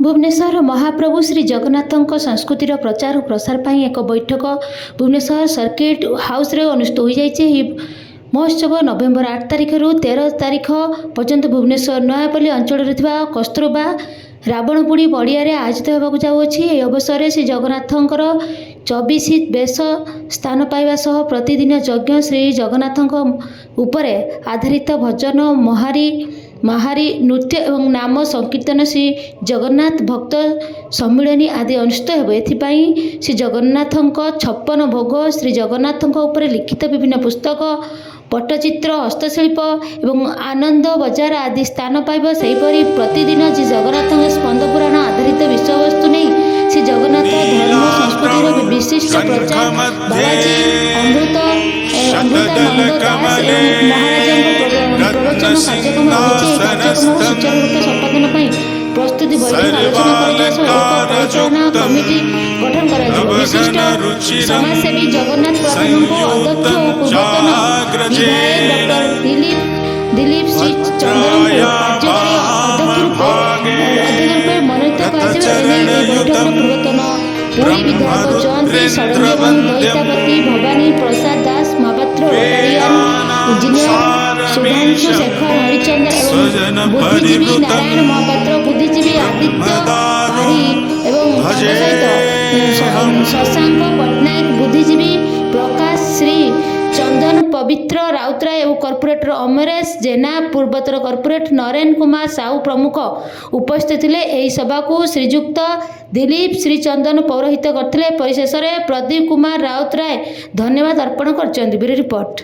भुवनेश्वर महाप्रभु श्री जगन्नाथ संस्कृतिर प्रचार और प्रसार पर एक बैठक भुवनेश्वर सर्किट हाउस रे अनुष्ठित हो जाए। महोत्सव नवेम्बर 8 तारिख रु 13 तारिख पर्यंत भुवनेश्वर नयापल्ली अंचल कस्तूरबा रावणपुड़ी पड़िया आयोजित होगा जाऊँगी। यह अवसर में श्री जगन्नाथंकर 24 बेश स्थान पाइबा सह प्रतिदिन यज्ञ श्री जगन्नाथ उपरे आधारित भजन महारी नृत्य एवं नाम संकीर्तन श्री जगन्नाथ भक्त सम्मिलनी आदि अनुष्ठित हो। एथिपाई श्री जगन्नाथ 56 भोग श्री जगन्नाथ उपरे लिखित विभिन्न पुस्तक पट्टचित्र हस्तशिल्प एवं आनंद बजार आदि स्थान पाइब। सेहीपरि प्रतिदिन श्री जगन्नाथ स्कंद पुराण आधारित विषयवस्तु नहीं श्री जगन्नाथ धर्म संस्कृतिर विशिष्ट प्रचार बालाजी अमृतानंद दास एवं महाराजा प्रवचन कार्यक्रम रही। कार्यक्रम सुचारू रूपे संपादन प्रस्तुति बैठक आलोचना परिचालना कमिटी गठन कर विशिष्ट समाजसेवी जगन्नाथ प्रधान अध्यक्ष और पूर्वतन विधायक डॉक्टर दिलीप श्री चंद्रन कार्यकारी अध्यक्ष रूपे मनोनीत बैठक पूर्वतन पुरी विधायक जयंती षडंगी और दैतापति भवानी प्रसाद दास महापात्र रोटारियन इंजीनियर सुधांशु शेखर हरिचंद्र एवं बुद्धिजीवी नारायण महापात्र बुद्धिजीवी आदित्य पारी एवं सहित शशांक पट्टनायक बुद्धिजीवी प्रकाश श्री चंदन पवित्र राउतराय और कॉर्पोरेटर अमरेश जेना पूर्वोत्तर कॉर्पोरेट नरेन कुमार साहू प्रमुख उपस्थित थे। यह सभा को श्रीजुक्त दिलीप श्री चंदन पौरोहित करते। परिशेष प्रदीप कुमार राउतराय धन्यवाद अर्पण कर। Bureau report.